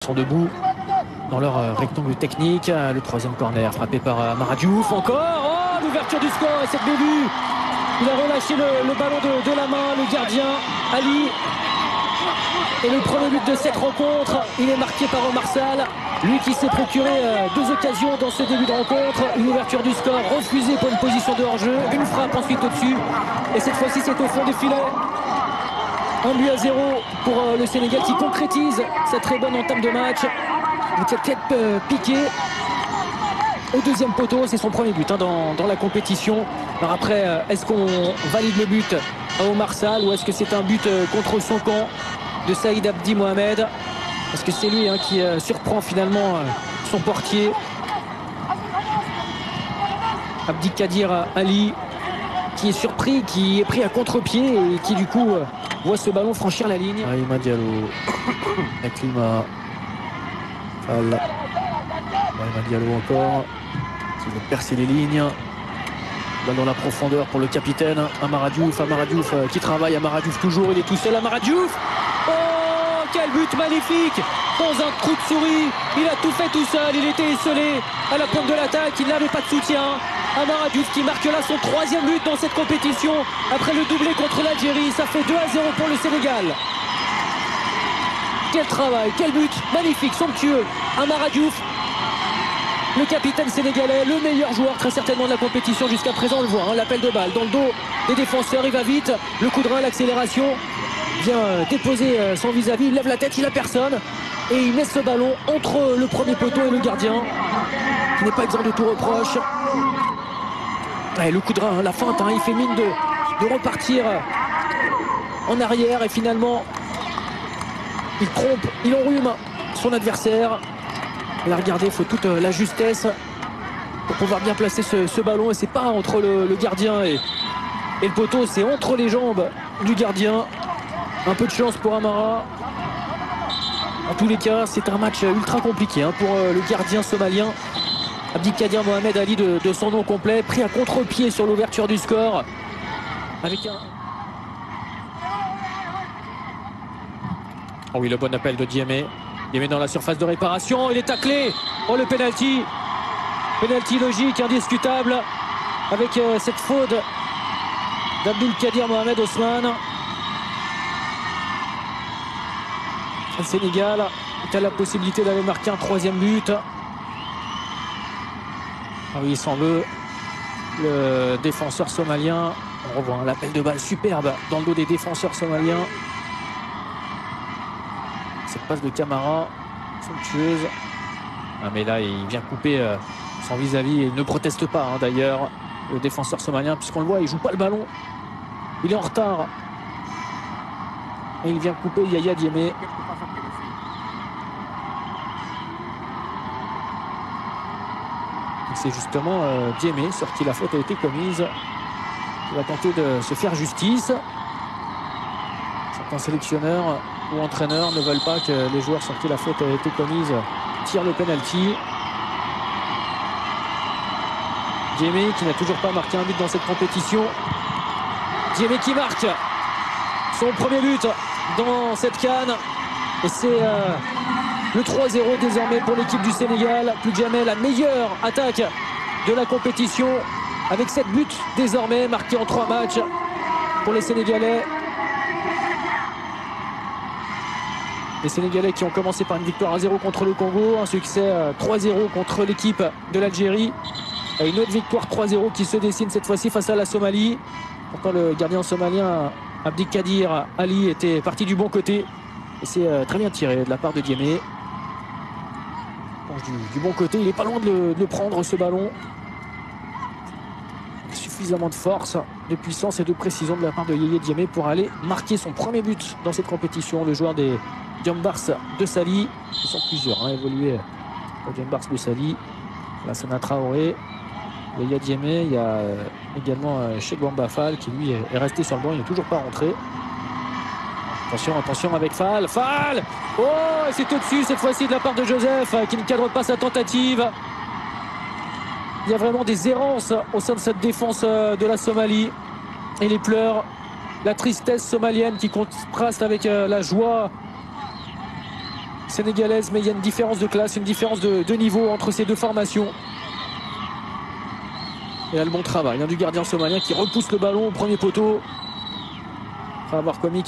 Sont debout dans leur rectangle technique. Le troisième corner frappé par Amara Diouf. Encore l'ouverture du score et cette bévue. Il a relâché le ballon de la main, le gardien Ali. Et le premier but de cette rencontre, il est marqué par Omar Sall. Lui qui s'est procuré deux occasions dans ce début de rencontre. Une ouverture du score refusée pour une position de hors-jeu. Une frappe ensuite au-dessus. Et cette fois-ci, c'est au fond des filets. 1-0 pour le Sénégal qui concrétise cette très bonne entame de match. Cette tête piquée au deuxième poteau. C'est son premier but dans la compétition. Alors après, est-ce qu'on valide le but à Omar Sall ou est-ce que c'est un but contre son camp de Saïd Abdi Mohamed? Parce que c'est lui qui surprend finalement son portier. Abdi Kadir Ali qui est surpris, qui est pris à contre-pied et qui du coup voit ce ballon franchir la ligne. Ima Diallo, Aklima, Fall, Ima Diallo encore, qui veut percer les lignes. Balle dans la profondeur pour le capitaine Amara Diouf. Amara Diouf qui travaille, Amara Diouf toujours, il est tout seul. Amara Diouf, oh quel but magnifique dans un trou de souris. Il a tout fait tout seul, il était esselé à la pointe de l'attaque, il n'avait pas de soutien. Amara Diouf qui marque là son troisième but dans cette compétition après le doublé contre l'Algérie. Ça fait 2-0 pour le Sénégal. Quel travail, quel but magnifique, somptueux. Amara Diouf, le capitaine sénégalais, le meilleur joueur très certainement de la compétition jusqu'à présent. On le voit, l'appel de balle dans le dos des défenseurs, il va vite, le coup de rein, l'accélération, vient déposer son vis-à-vis, il lève la tête, il n'a personne et il met ce ballon entre le premier poteau et le gardien qui n'est pas exempt de tout reproche. Et le coup de rein, la feinte, il fait mine de repartir en arrière et finalement il trompe, il enrhume son adversaire. Et là, regardez, il faut toute la justesse pour pouvoir bien placer ce ballon. Et c'est pas entre le gardien et le poteau, c'est entre les jambes du gardien. Un peu de chance pour Amara. En tous les cas, c'est un match ultra compliqué pour le gardien somalien. Abdi Kadir Mohamed Ali de son nom complet, pris à contre-pied sur l'ouverture du score. Avec un... Oh oui, le bon appel de Diémé. Diémé dans la surface de réparation, il est taclé. Oh le penalty. Penalty logique, indiscutable. Avec cette faute d'Abdul Kadir Mohamed Osman. Le Sénégal a la possibilité d'aller marquer un troisième but. Ah oui, il s'en veut. Le défenseur somalien. On revoit l'appel de balle superbe dans le dos des défenseurs somaliens. Cette passe de Camara, somptueuse. Ah mais là, il vient couper son vis-à-vis et il ne proteste pas d'ailleurs, le défenseur somalien, puisqu'on le voit, il joue pas le ballon. Il est en retard. Et il vient couper Yaya Diémé. C'est justement Diémé sur qui la faute a été commise. Il va tenter de se faire justice. Certains sélectionneurs ou entraîneurs ne veulent pas que les joueurs sur qui la faute a été commise tirent le penalty. Diémé qui n'a toujours pas marqué un but dans cette compétition. Diémé qui marque son premier but dans cette CAN. Et c'est le 3-0 désormais pour l'équipe du Sénégal. Plus que jamais la meilleure attaque de la compétition. Avec 7 buts désormais marqués en 3 matchs pour les Sénégalais. Les Sénégalais qui ont commencé par une victoire 1-0 contre le Congo, un succès 3-0 contre l'équipe de l'Algérie. Et une autre victoire 3-0 qui se dessine cette fois-ci face à la Somalie. Pourtant le gardien somalien Abdi Kadir Ali était parti du bon côté. Et c'est très bien tiré de la part de Diémé. Du bon côté, il n'est pas loin de le prendre ce ballon. Suffisamment de force, de puissance et de précision de la part de Yaya Diémé pour aller marquer son premier but dans cette compétition. Le joueur des Diambars de Sali, ils sont plusieurs à évoluer aux Diambars de Sali. Lassana Traoré, Yaya Diémé, il y a également Cheikh Bamba Fall qui lui est resté sur le banc, il n'est toujours pas rentré. Attention avec Fall. Fall. Oh, c'est au-dessus cette fois-ci de la part de Joseph qui ne cadre pas sa tentative. Il y a vraiment des errances au sein de cette défense de la Somalie. Et les pleurs, la tristesse somalienne qui contraste avec la joie sénégalaise, mais il y a une différence de classe, une différence de niveau entre ces deux formations. Et là, le bon travail du gardien somalien qui repousse le ballon au premier poteau. Ça va voir comique.